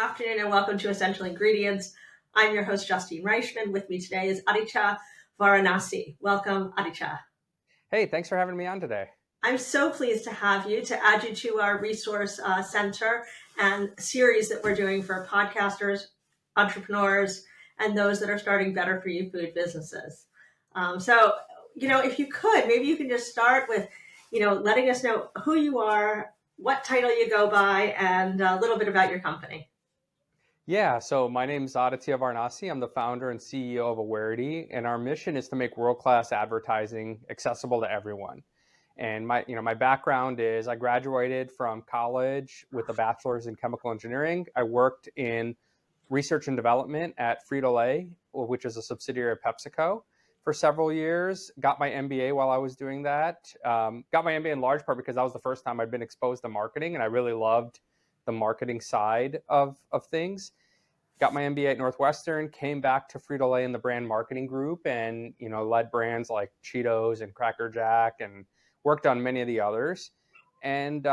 afternoon, and welcome to Essential Ingredients. I'm your host, Justine Reichman. With me today is Aditya Varanasi. Welcome, Aditya. Hey, thanks for having me on today. I'm so pleased to have you, to add you to our resource center and series that we're doing for podcasters, entrepreneurs, and those that are starting better for you food businesses. If you could, maybe you can just start with, letting us know who you are, what title you go by, and a little bit about your company. Yeah, so my name's Aditya Varanasi. I'm the founder and CEO of Awarity, and our mission is to make world-class advertising accessible to everyone. And my background is I graduated from college with a bachelor's in chemical engineering. I worked in research and development at Frito-Lay, which is a subsidiary of PepsiCo, for several years. Got my MBA while I was doing that. Got my MBA in large part because that was the first time I'd been exposed to marketing, and I really loved the marketing side of things. Got my MBA at Northwestern, came back to Frito-Lay in the brand marketing group, and led brands like Cheetos and Cracker Jack, and worked on many of the others. And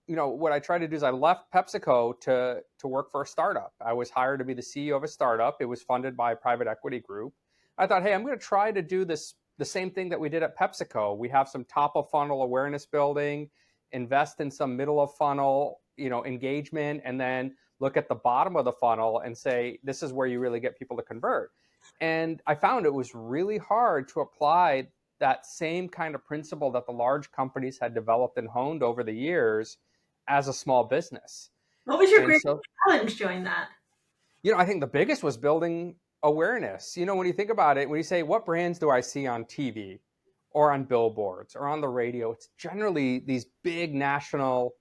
what I tried to do is I left PepsiCo to work for a startup. I was hired to be the CEO of a startup. It was funded by a private equity group. I thought, hey, I'm going to try to do the same thing that we did at PepsiCo. We have some top of funnel awareness building, invest in some middle of funnel, engagement, and then look at the bottom of the funnel and say, this is where you really get people to convert. And I found it was really hard to apply that same kind of principle that the large companies had developed and honed over the years as a small business. What was your greatest challenge doing that? I think the biggest was building awareness. When you think about it, when you say, what brands do I see on TV or on billboards or on the radio, it's generally these big national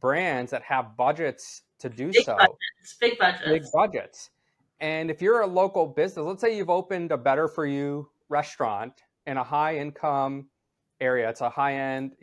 brands that have budgets to do Big budgets. And if you're a local business, let's say you've opened a Better For You restaurant in a high income area, it's a high end,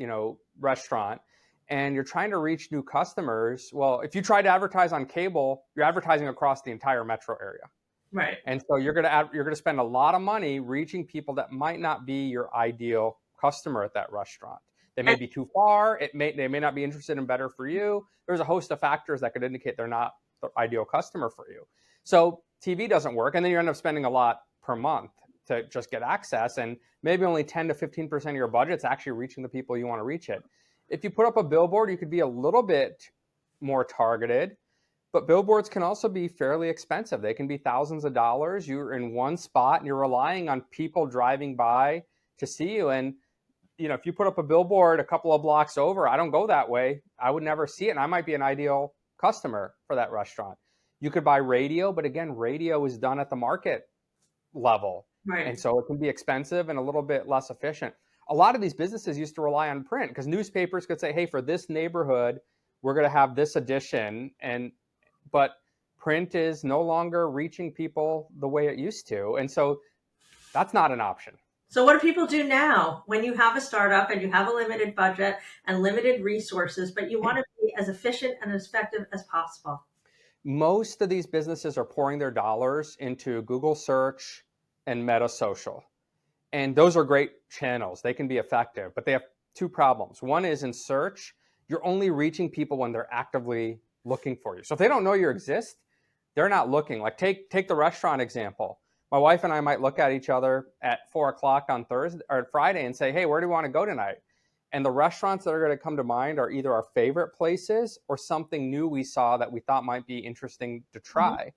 restaurant, and you're trying to reach new customers. Well, if you try to advertise on cable, you're advertising across the entire metro area. Right. And so you're going to spend a lot of money reaching people that might not be your ideal customer at that restaurant. They may be too far. They may not be interested in Better For You. There's a host of factors that could indicate they're not the ideal customer for you. So TV doesn't work. And then you end up spending a lot per month to just get access. And maybe only 10 to 15% of your budget's actually reaching the people you want to reach it. If you put up a billboard, you could be a little bit more targeted. But billboards can also be fairly expensive. They can be thousands of dollars. You're in one spot and you're relying on people driving by to see you. And if you put up a billboard a couple of blocks over, I don't go that way. I would never see it. And I might be an ideal customer for that restaurant. You could buy radio, but again, radio is done at the market level. Right. And so it can be expensive and a little bit less efficient. A lot of these businesses used to rely on print because newspapers could say, hey, for this neighborhood, we're going to have this edition. But print is no longer reaching people the way it used to. And so that's not an option. So what do people do now when you have a startup and you have a limited budget and limited resources, but you want to be as efficient and as effective as possible? Most of these businesses are pouring their dollars into Google search and Meta social. And those are great channels. They can be effective, but they have two problems. One is in search, you're only reaching people when they're actively looking for you. So if they don't know you exist, they're not looking. Like take the restaurant example. My wife and I might look at each other at 4:00 on Thursday or Friday and say, hey, where do you want to go tonight? And the restaurants that are going to come to mind are either our favorite places or something new we saw that we thought might be interesting to try. Mm-hmm.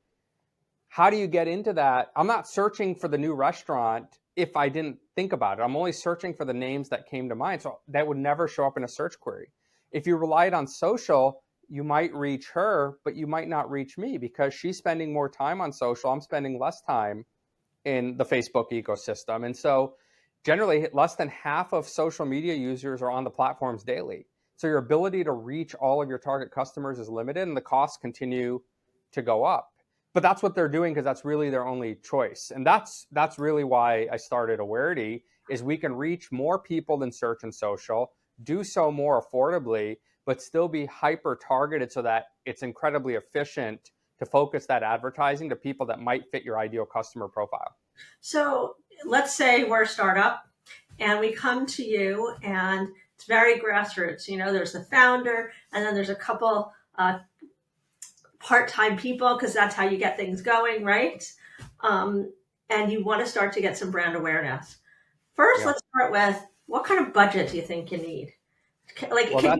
How do you get into that? I'm not searching for the new restaurant if I didn't think about it. I'm only searching for the names that came to mind. So that would never show up in a search query. If you relied on social, you might reach her, but you might not reach me because she's spending more time on social. I'm spending less time in the Facebook ecosystem. And so generally less than half of social media users are on the platforms daily. So your ability to reach all of your target customers is limited and the costs continue to go up. But that's what they're doing because that's really their only choice. And that's really why I started Awarity, is we can reach more people than search and social, do so more affordably, but still be hyper targeted so that it's incredibly efficient to focus that advertising to people that might fit your ideal customer profile. So let's say we're a startup and we come to you and it's very grassroots. There's the founder and then there's a couple part-time people because that's how you get things going, right? And you want to start to get some brand awareness. First, Yeah. let's start with what kind of budget do you think you need? Like, Well,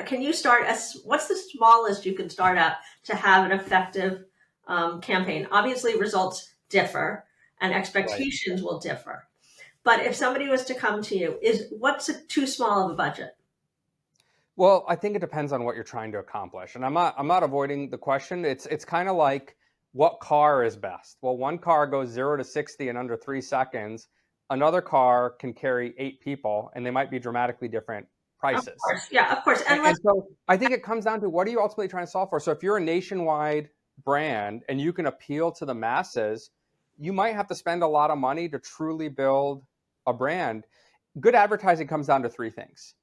can you start as what's the smallest you can start at to have an effective campaign? Obviously, results differ and right. expectations will differ. But if somebody was to come to you, is what's too small of a budget? Well, I think it depends on what you're trying to accomplish. And I'm not avoiding the question. It's kind of like what car is best? Well, one car goes 0 to 60 in under 3 seconds. Another car can carry 8 people and they might be dramatically different Of prices. course, yeah, of course. And, And and let's so I think it comes down to what are you ultimately trying to solve for? So if you're a nationwide brand and you can appeal to the masses, you might have to spend a lot of money to truly build a brand. Good advertising comes down to 3 things.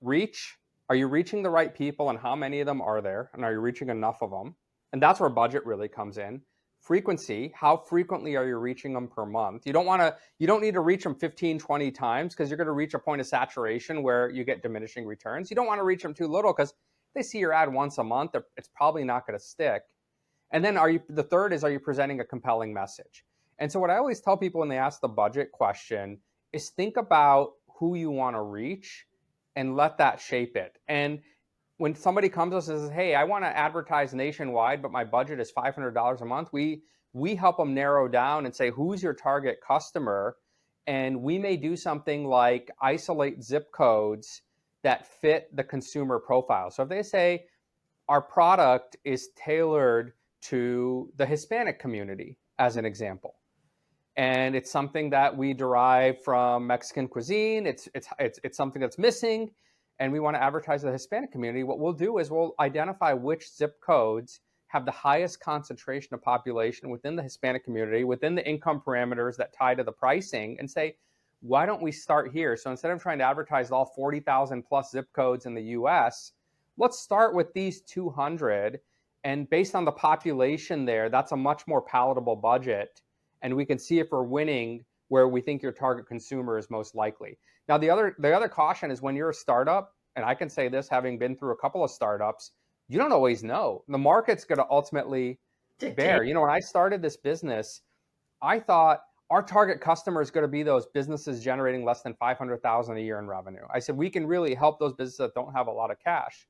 Reach. Are you reaching the right people and how many of them are there? And are you reaching enough of them? And that's where budget really comes in. Frequency. How frequently are you reaching them per month? You don't need to reach them 15, 20 times because you're going to reach a point of saturation where you get diminishing returns. You don't want to reach them too little because if they see your ad once a month, it's probably not going to stick. And then the third is, are you presenting a compelling message? And so what I always tell people when they ask the budget question is think about who you want to reach and let that shape it. And when somebody comes to us and says, hey, I want to advertise nationwide, but my budget is $500 a month, we help them narrow down and say, who's your target customer? And we may do something like isolate zip codes that fit the consumer profile. So if they say our product is tailored to the Hispanic community, as an example, and it's something that we derive from Mexican cuisine. It's something that's missing, and we want to advertise to the Hispanic community. What we'll do is we'll identify which zip codes have the highest concentration of population within the Hispanic community, within the income parameters that tie to the pricing, and say, why don't we start here? So instead of trying to advertise all 40,000 plus zip codes in the US, let's start with these 200. And based on the population there, that's a much more palatable budget. And we can see if we're winning where we think your target consumer is most likely. Now, the other caution is when you're a startup, and I can say this having been through a couple of startups, you don't always know. The market's going to ultimately bear. dictate. When I started this business, I thought our target customer is going to be those businesses generating less than $500,000 a year in revenue. I said, we can really help those businesses that don't have a lot of cash.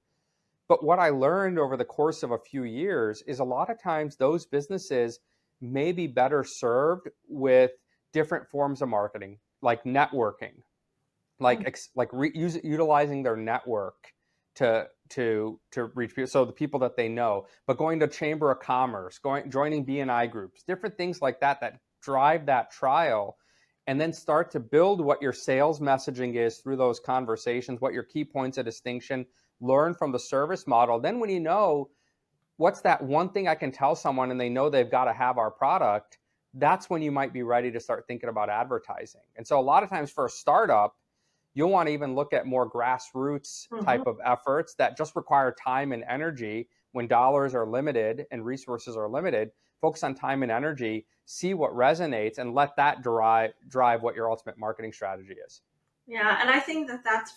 But what I learned over the course of a few years is a lot of times those businesses may be better served with different forms of marketing, like networking, utilizing their network to reach people, so the people that they know, but going to Chamber of Commerce, joining B&I groups, different things like that drive that trial, and then start to build what your sales messaging is through those conversations, what your key points of distinction, learn from the service model. Then when you know what's that one thing I can tell someone and they know they've got to have our product, that's when you might be ready to start thinking about advertising. And so a lot of times for a startup, you'll want to even look at more grassroots type of efforts that just require time and energy when dollars are limited and resources are limited. Focus on time and energy, see what resonates, and let that drive what your ultimate marketing strategy is. Yeah, and I think that's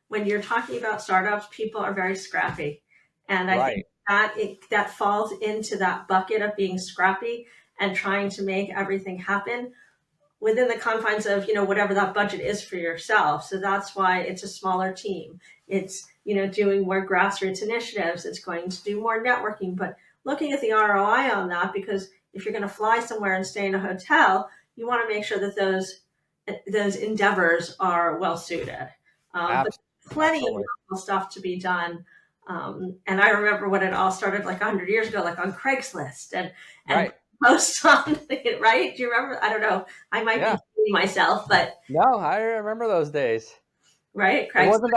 when you're talking about startups, people are very scrappy. And I think Right. that falls into that bucket of being scrappy and trying to make everything happen within the confines of, whatever that budget is for yourself. So that's why it's a smaller team. It's, doing more grassroots initiatives. It's going to do more networking, but looking at the ROI on that, because if you're going to fly somewhere and stay in a hotel, you want to make sure that those endeavors are well suited. But plenty of Absolutely. local stuff to be done. And I remember when it all started like 100 years ago, like on Craigslist and Right. posts on it, right? Do you remember? I don't know. I might be Yeah. dating myself, but No, I remember those days. right, It Craigslist. wasn't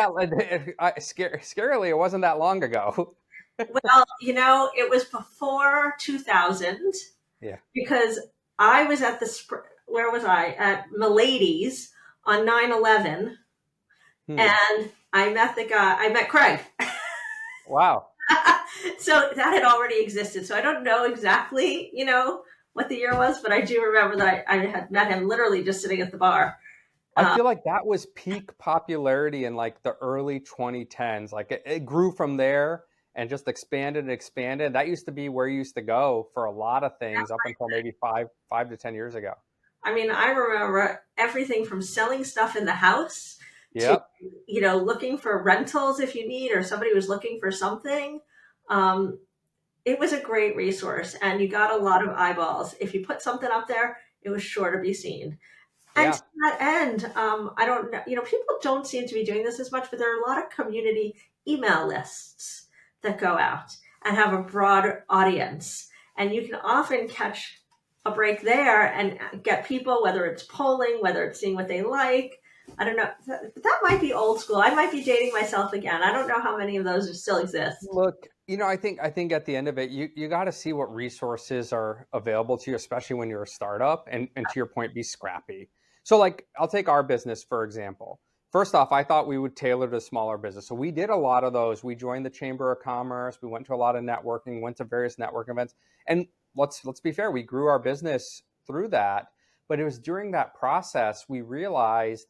scarily, it wasn't that long ago. Well, it was before 2000 Yeah. because I was where was I? At Milady's on 9/11, and I met Craig. Wow. So that had already existed. So I don't know exactly, what the year was, but I do remember that I had met him literally just sitting at the bar. I feel like that was peak popularity in like the early 2010s. Like it grew from there. and just expanded and expanded. That used to be where you used to go for a lot of things up until maybe five to 10 years ago. I mean, I remember everything from selling stuff in the house to, Yep. looking for rentals if you need, or somebody was looking for something. Um, it was a great resource, and you got a lot of eyeballs. If you put something up there, it was sure to be seen. And Yeah. to that end, I don't know, people don't seem to be doing this as much, but there are a lot of community email lists that go out and have a broad audience. And you can often catch a break there and get people, whether it's polling, whether it's seeing what they like. I don't know. That might be old school. I might be dating myself again. I don't know how many of those still exist. Look, I think at the end of it, you got to see what resources are available to you, especially when you're a startup, and to your point, be scrappy. So like, I'll take our business, for example. First off, I thought we would tailor to smaller business. So we did a lot of those. We joined the Chamber of Commerce. We went to a lot of networking, went to various network events. And let's be fair, we grew our business through that. But it was during that process we realized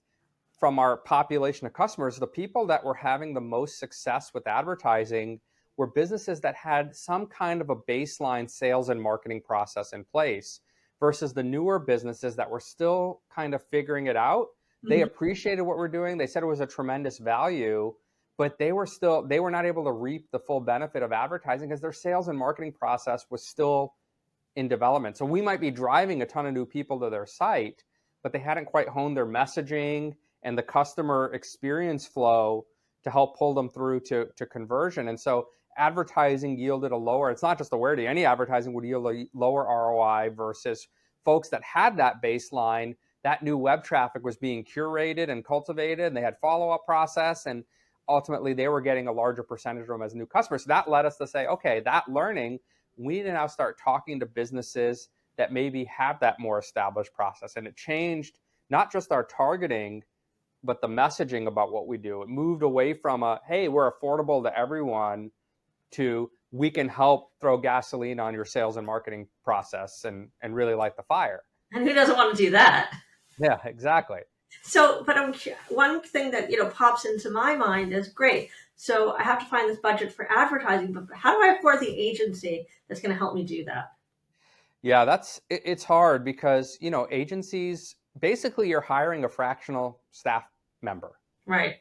from our population of customers, the people that were having the most success with advertising were businesses that had some kind of a baseline sales and marketing process in place versus the newer businesses that were still kind of figuring it out. They Mhm. appreciated what we're doing. They said it was a tremendous value, but they were not able to reap the full benefit of advertising because their sales and marketing process was still in development. So we might be driving a ton of new people to their site, but they hadn't quite honed their messaging and the customer experience flow to help pull them through to conversion. And so advertising yielded a lower, it's not just Awarity, any advertising would yield a lower ROI versus folks that had that baseline. That new web traffic was being curated and cultivated, and they had follow-up process, and ultimately they were getting a larger percentage of them as new customers. So that led us to say, okay, that learning, we need to now start talking to businesses that maybe have that more established process. And it changed not just our targeting, but the messaging about what we do. It moved away from a, hey, we're affordable to everyone, to we can help throw gasoline on your sales and marketing process and really light the fire. And who doesn't want to do that? Yeah, exactly. So, but one thing that pops into my mind is great. So I have to find this budget for advertising, but how do I afford the agency that's going to help me do that? Yeah, it's hard because, agencies, basically you're hiring a fractional staff member, Right.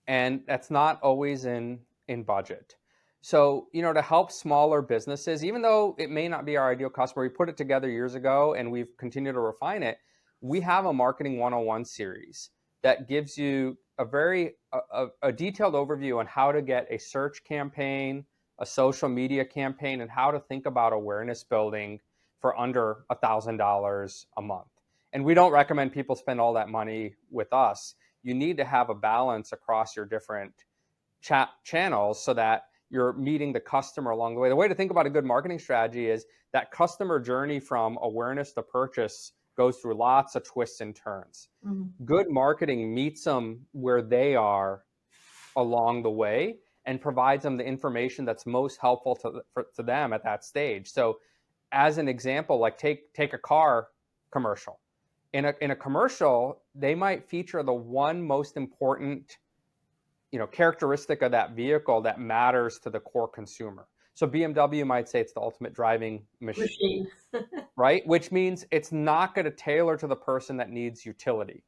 and that's not always in budget. So, to help smaller businesses, even though it may not be our ideal customer, we put it together years ago and we've continued to refine it. We have a marketing 101 series that gives you a detailed overview on how to get a search campaign, a social media campaign, and how to think about awareness building for under $1,000 a month. And we don't recommend people spend all that money with us. You need to have a balance across your different channels so that you're meeting the customer along the way. The way to think about a good marketing strategy is that customer journey from awareness to purchase goes through lots of twists and turns. Mhm. Good marketing meets them where they are along the way and provides them the information that's most helpful to them at that stage. So as an example, like take a car commercial. In a commercial, they might feature the one most important characteristic of that vehicle that matters to the core consumer. So BMW might say it's the ultimate driving machine, Machine. right? Which means it's not going to tailor to the person that needs utility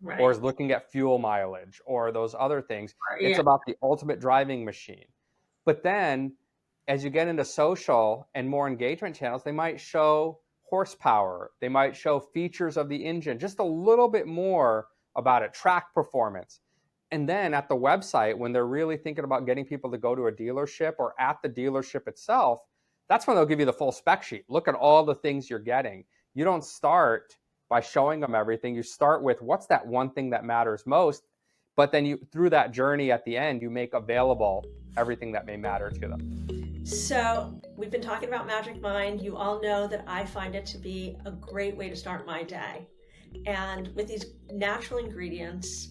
or Right. is looking at fuel mileage or those other things. It's Yeah. about the ultimate driving machine. But then as you get into social and more engagement channels, they might show horsepower. They might show features of the engine, just a little bit more about it, track performance. And then at the website, when they're really thinking about getting people to go to a dealership or at the dealership itself, that's when they'll give you the full spec sheet. Look at all the things you're getting. You don't start by showing them everything. You start with what's that one thing that matters most, but then through that journey at the end, you make available everything that may matter to them. So we've been talking about Magic Mind. You all know that I find it to be a great way to start my day. And with these natural ingredients,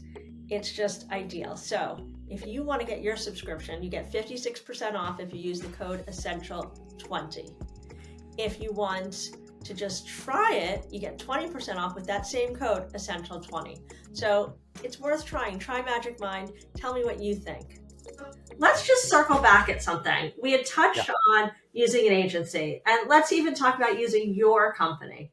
it's just ideal. So if you want to get your subscription, you get 56% off if you use the code Essential20. If you want to just try it, you get 20% off with that same code Essential20. So it's worth trying. Try Magic Mind. Tell me what you think. Let's just circle back at something. We had Yeah. touched on using an agency, and let's even talk about using your company.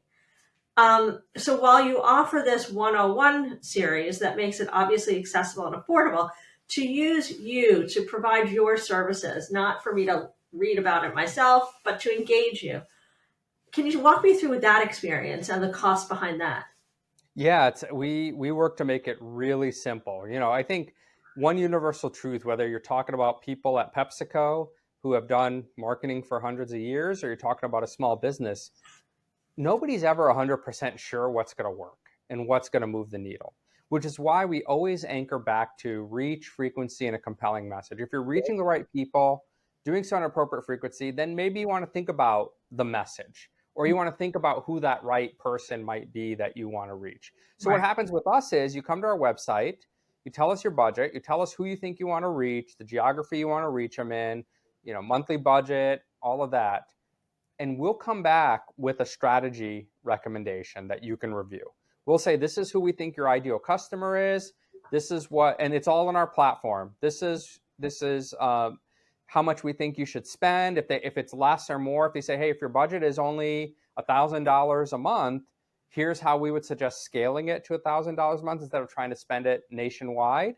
So while you offer this 101 series that makes it obviously accessible and affordable, to use you to provide your services, not for me to read about it myself, but to engage you. Can you walk me through that experience and the cost behind that? Yeah, we work to make it really simple. I think one universal truth, whether you're talking about people at PepsiCo who have done marketing for hundreds of years, or you're talking about a small business, nobody's ever 100% sure what's going to work and what's going to move the needle, which is why we always anchor back to reach, frequency, and a compelling message. If you're reaching the right people, doing so on appropriate frequency, then maybe you want to think about the message, or you want to think about who that right person might be that you want to reach. So what Right. happens with us is you come to our website, you tell us your budget, you tell us who you think you want to reach, the geography you want to reach them in, monthly budget, all of that, and we'll come back with a strategy recommendation that you can review. We'll say, this is who we think your ideal customer is. This is what, and it's all on our platform. This is how much we think you should spend. If it's less or more, if they say, hey, if your budget is only $1,000 a month, here's how we would suggest scaling it to $1,000 a month instead of trying to spend it nationwide.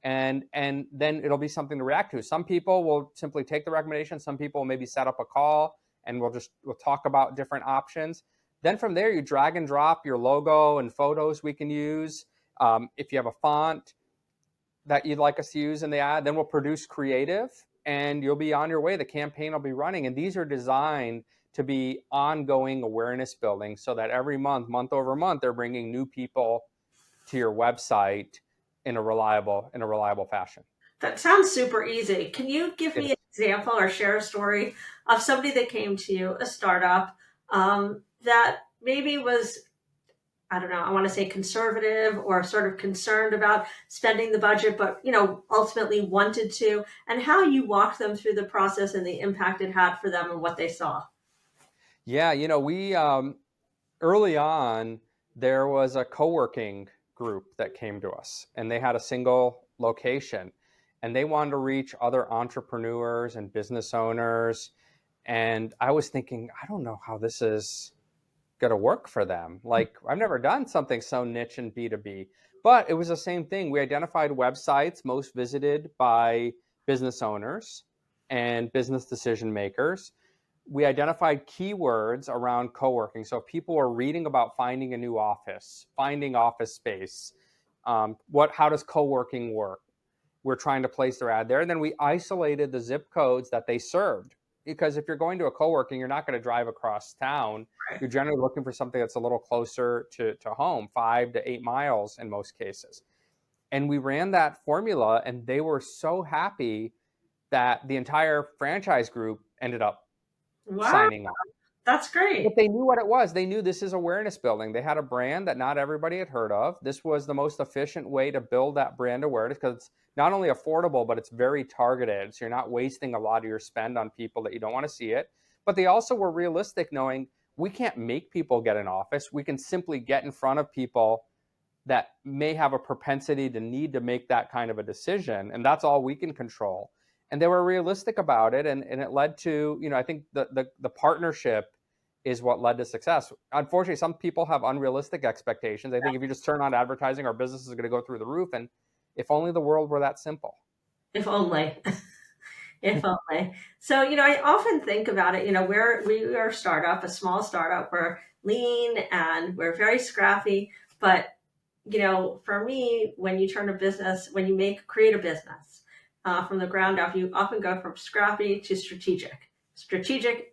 And then it'll be something to react to. Some people will simply take the recommendation. Some people will maybe set up a call and we'll talk about different options. Then from there, you drag and drop your logo and photos we can use. If you have a font that you'd like us to use in the ad, then we'll produce creative and you'll be on your way. The campaign will be running. And these are designed to be ongoing awareness building so that every month, month over month, they're bringing new people to your website in a reliable fashion. That sounds super easy. Can you give It me an is. example or share a story of somebody that came to you, a startup, that maybe was, I don't know, I want to say conservative or sort of concerned about spending the budget, but ultimately wanted to, and how you walked them through the process and the impact it had for them and what they saw. Yeah, we early on, there was a co-working group that came to us and they had a single location and they wanted to reach other entrepreneurs and business owners. And I was thinking, I don't know how this is going to work for them. Like, I've never done something so niche in B2B, but it was the same thing. We identified websites most visited by business owners and business decision makers. We identified keywords around co-working. So if people are reading about finding a new office, finding office space, how does co-working work? We're trying to place their ad there. And then we isolated the zip codes that they served. Because if you're going to a co-working, you're not going to drive across town. You're generally looking for something that's a little closer to home, 5 to 8 miles in most cases. And we ran that formula and they were so happy that the entire franchise group ended up Wow, signing up. that's But great. they knew what it was. They knew this is awareness building. They had a brand that not everybody had heard of. This was the most efficient way to build that brand awareness because it's not only affordable, but it's very targeted. So you're not wasting a lot of your spend on people that you don't want to see it. But they also were realistic, knowing we can't make people get in office. We can simply get in front of people that may have a propensity to need to make that kind of a decision. And that's all we can control. And they were realistic about it. And it led to, I think the partnership is what led to success. Unfortunately, some people have unrealistic expectations. They think if you just turn on advertising, our business is going to go through the roof. And if only the world were that simple. If only. If only. So, I often think about it, we are a startup, a small startup. We're lean and we're very scrappy. But, for me, when you turn a business, when you create a business from the ground up, you often go from scrappy to strategic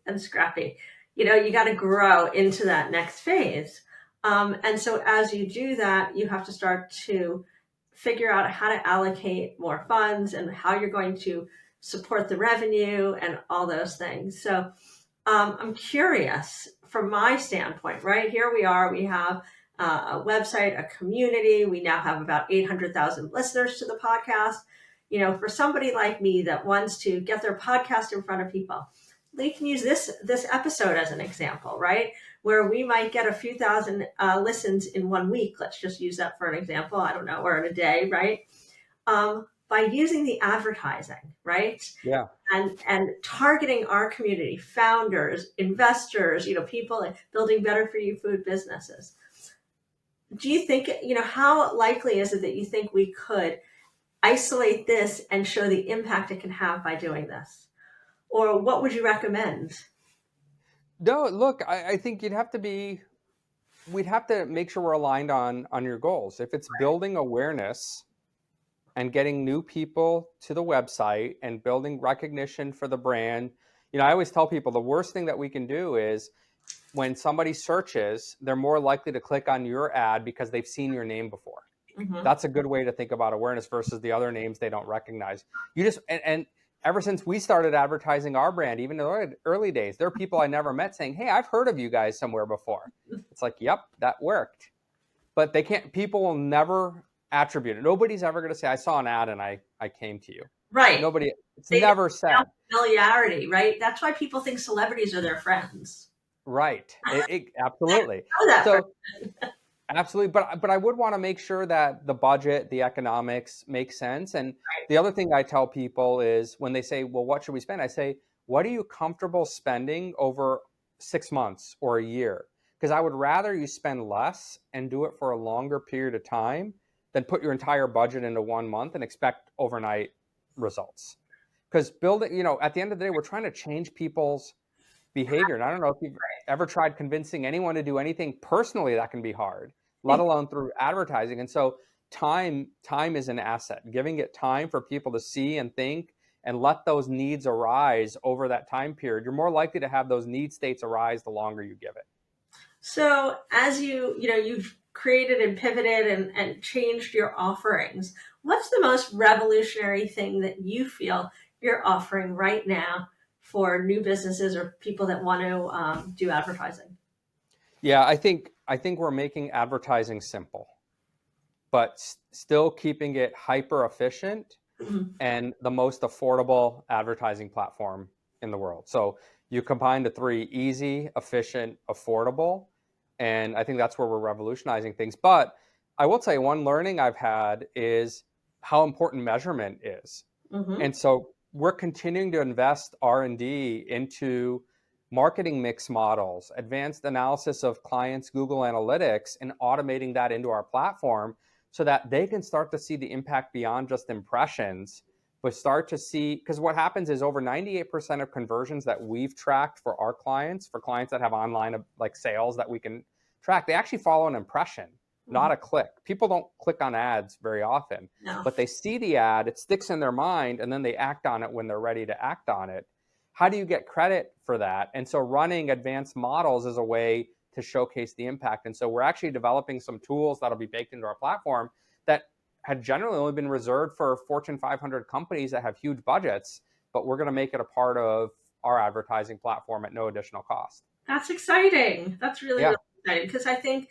and scrappy. You got to grow into that next phase. And so as you do that, you have to start to figure out how to allocate more funds and how you're going to support the revenue and all those things. So I'm curious from my standpoint, right? Here we are, we have a website, a community. We now have about 800,000 listeners to the podcast. For somebody like me that wants to get their podcast in front of people, they can use this episode as an example, right? Where we might get a few thousand listens in 1 week. Let's just use that for an example. I don't know, or in a day, right? by using the advertising, right? Yeah. And targeting our community, founders, investors, people building better for you food businesses. Do you think, how likely is it that you think we could isolate this and show the impact it can have by doing this? Or what would you recommend? No, look, I think we'd have to make sure we're aligned on your goals. If it's building awareness and getting new people to the website and building recognition for the brand, I always tell people the worst thing that we can do is when somebody searches, they're more likely to click on your ad because they've seen your name before. Mm-hmm. That's a good way to think about awareness versus the other names they don't recognize. And ever since we started advertising our brand, even in the early days, there are people I never met saying, "Hey, I've heard of you guys somewhere before." It's like, yep, that worked. But people will never attribute it. Nobody's ever going to say, "I saw an ad and I came to you." Right. It's They never said. Familiarity, right? That's why people think celebrities are their friends. Right. Absolutely. I know that So absolutely, but I would want to make sure that the budget, the economics make sense. And the other thing I tell people is when they say, "Well, what should we spend?" I say, "What are you comfortable spending over 6 months or a year?" Because I would rather you spend less and do it for a longer period of time than put your entire budget into 1 month and expect overnight results. Because at the end of the day, we're trying to change people's behavior. And I don't know if you've ever tried convincing anyone to do anything personally, that can be hard, let alone through advertising. And so time is an asset. Giving it time for people to see and think and let those needs arise over that time period, you're more likely to have those need states arise the longer you give it. So as you've created and pivoted and changed your offerings, what's the most revolutionary thing that you feel you're offering right now for new businesses or people that want to do advertising? Yeah, I think we're making advertising simple, but still keeping it hyper efficient and the most affordable advertising platform in the world. So you combine the three: easy, efficient, affordable. And I think that's where we're revolutionizing things. But I will tell you, one learning I've had is how important measurement is. Mm-hmm. And so we're continuing to invest R&D into marketing mix models, advanced analysis of clients' Google Analytics, and automating that into our platform so that they can start to see the impact beyond just impressions, but start to see, because what happens is over 98% of conversions that we've tracked for our clients, for clients that have online like sales that we can track, they actually follow an impression, not a click. People don't click on ads very often, No. but they see the ad, it sticks in their mind, and then they act on it when they're ready to act on it. How do you get credit for that? And so running advanced models is a way to showcase the impact. And so we're actually developing some tools that'll be baked into our platform that had generally only been reserved for Fortune 500 companies that have huge budgets, but we're going to make it a part of our advertising platform at no additional cost. That's exciting. That's really, Yeah. really exciting because I think,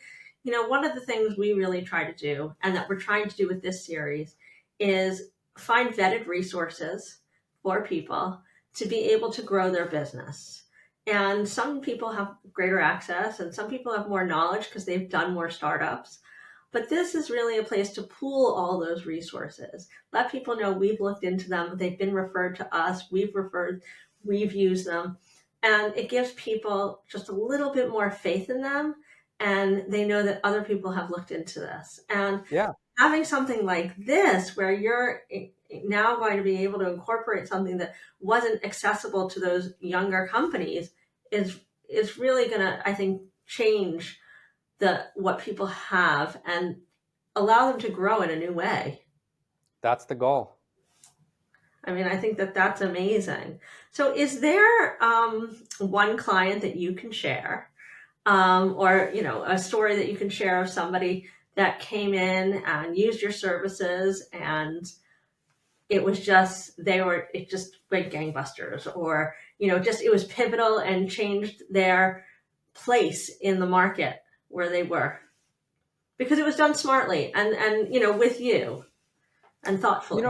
one of the things we really try to do and that we're trying to do with this series is find vetted resources for people to be able to grow their business. And some people have greater access and some people have more knowledge because they've done more startups. But this is really a place to pool all those resources. Let people know we've looked into them, they've been referred to us, we've used them. And it gives people just a little bit more faith in them. And they know that other people have looked into this. And Yeah. having something like this, where you're now going to be able to incorporate something that wasn't accessible to those younger companies, is really going to, I think, change what people have and allow them to grow in a new way. That's the goal. I mean, I think that's amazing. So is there one client that you can share, or, a story that you can share of somebody that came in and used your services and it just went gangbusters, or, it was pivotal and changed their place in the market where they were because it was done smartly and with you and thoughtfully.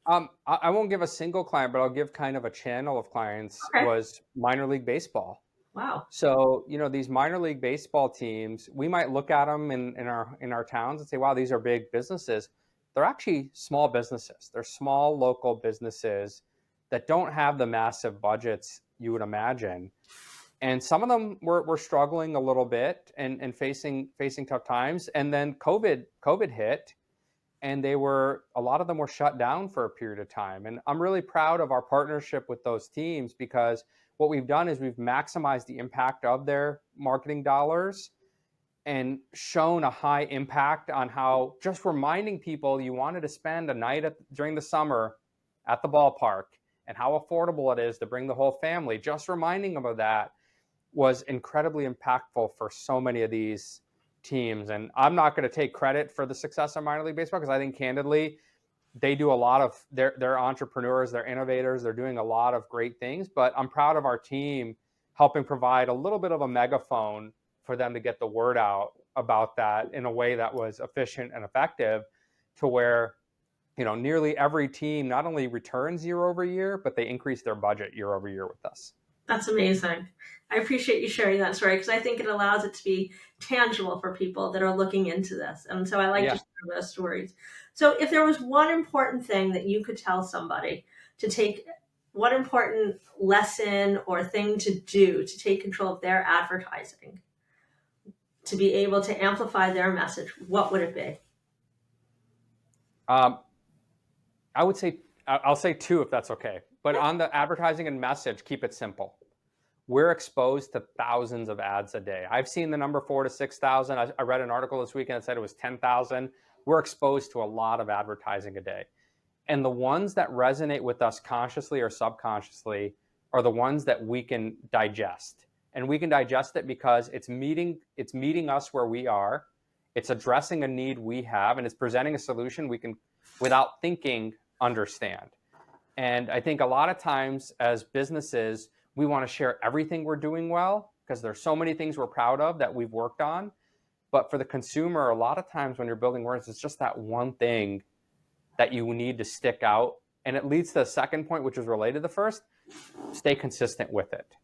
I won't give a single client, but I'll give kind of a channel of clients. Okay. Was minor league baseball. Wow. So, these minor league baseball teams, we might look at them in our towns and say, wow, these are big businesses. they're actually small businesses. They're small local businesses that don't have the massive budgets you would imagine. And some of them were struggling a little bit and facing tough times. And then COVID hit, and a lot of them were shut down for a period of time. And I'm really proud of our partnership with those teams, because what we've done is we've maximized the impact of their marketing dollars and shown a high impact on how just reminding people you wanted to spend a night during the summer at the ballpark and how affordable it is to bring the whole family. Just reminding them of that was incredibly impactful for so many of these teams. And I'm not going to take credit for the success of minor league baseball, because I think candidly, they do a lot of, they're entrepreneurs, they're innovators, they're doing a lot of great things. But I'm proud of our team helping provide a little bit of a megaphone for them to get the word out about that in a way that was efficient and effective, to where, nearly every team not only returns year over year, but they increase their budget year over year with us. That's amazing. I appreciate you sharing that story, because I think it allows it to be tangible for people that are looking into this. And so I like to share those stories. So if there was one important thing that you could tell somebody to take, one important lesson or thing to do to take control of their advertising, to be able to amplify their message, what would it be? I would say, I'll say two if that's okay. But on the advertising and message, keep it simple. We're exposed to thousands of ads a day. I've seen the number 4,000 to 6,000. I read an article this weekend that said it was 10,000. We're exposed to a lot of advertising a day. And the ones that resonate with us consciously or subconsciously are the ones that we can digest. And we can digest it because it's meeting us where we are. It's addressing a need we have, and it's presenting a solution we can, without thinking, understand. And I think a lot of times as businesses, we want to share everything we're doing well, because there's so many things we're proud of that we've worked on. But for the consumer, a lot of times when you're building words, it's just that one thing that you need to stick out. And it leads to the second point, which is related to the first: stay consistent with it.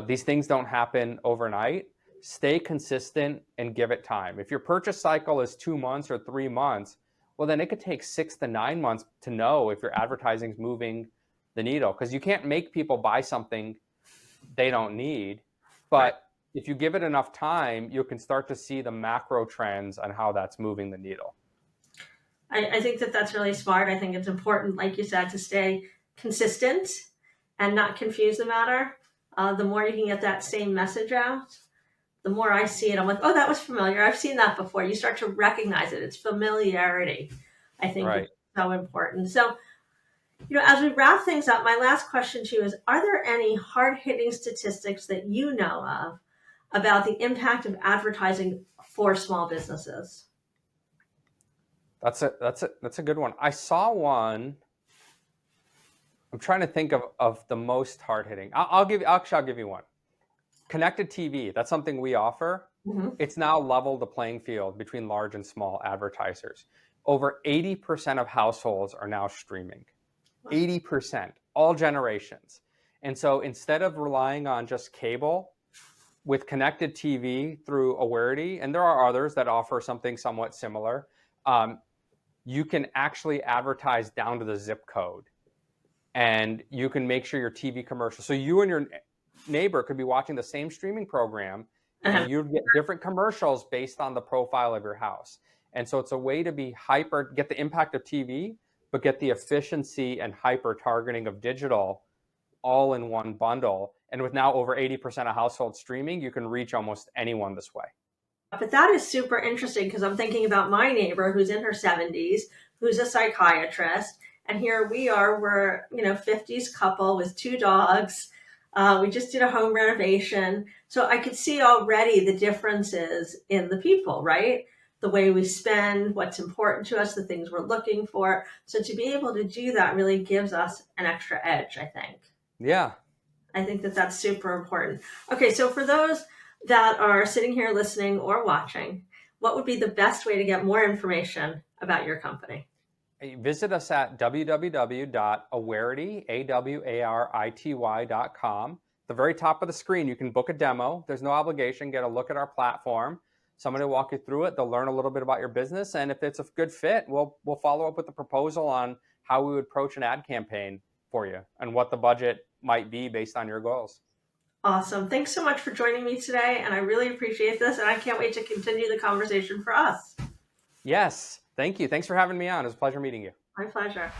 These things don't happen overnight. Stay consistent and give it time. If your purchase cycle is 2 months or 3 months, well, then it could take 6 to 9 months to know if your advertising is moving the needle, because you can't make people buy something they don't need. But if you give it enough time, you can start to see the macro trends on how that's moving the needle. I think that that's really smart. I think it's important, like you said, to stay consistent and not confuse the matter. The more you can get that same message out, the more I see it, I'm like, oh, that was familiar. I've seen that before. You start to recognize it. It's familiarity, I think, is so important. So, as we wrap things up, my last question to you is, are there any hard-hitting statistics that you know of about the impact of advertising for small businesses? That's a good one. I saw one. I'm trying to think of the most hard-hitting. I'll give you one. Connected TV, that's something we offer. Mm-hmm. It's now leveled the playing field between large and small advertisers. Over 80% of households are now streaming. 80%, all generations. And so instead of relying on just cable, with connected TV through Awarity, and there are others that offer something somewhat similar, you can actually advertise down to the zip code. And you can make sure your TV commercial, so you and your neighbor could be watching the same streaming program, and you'd get different commercials based on the profile of your house. And so it's a way to be get the impact of TV, but get the efficiency and hyper targeting of digital all in one bundle. And with now over 80% of households streaming, you can reach almost anyone this way. But that is super interesting, because I'm thinking about my neighbor who's in her 70s, who's a psychiatrist. And here we are, we're, 50s couple with 2 dogs. We just did a home renovation. So I could see already the differences in the people, right? The way we spend, what's important to us, the things we're looking for. So to be able to do that really gives us an extra edge, I think. Yeah. I think that that's super important. Okay, so for those that are sitting here listening or watching, what would be the best way to get more information about your company? Visit us at www.awarity.com. At the very top of the screen, you can book a demo. There's no obligation. Get a look at our platform. Somebody will walk you through it. They'll learn a little bit about your business. And if it's a good fit, we'll follow up with a proposal on how we would approach an ad campaign for you and what the budget might be based on your goals. Awesome. Thanks so much for joining me today. And I really appreciate this. And I can't wait to continue the conversation for us. Yes. Thank you. Thanks for having me on. It was a pleasure meeting you. My pleasure.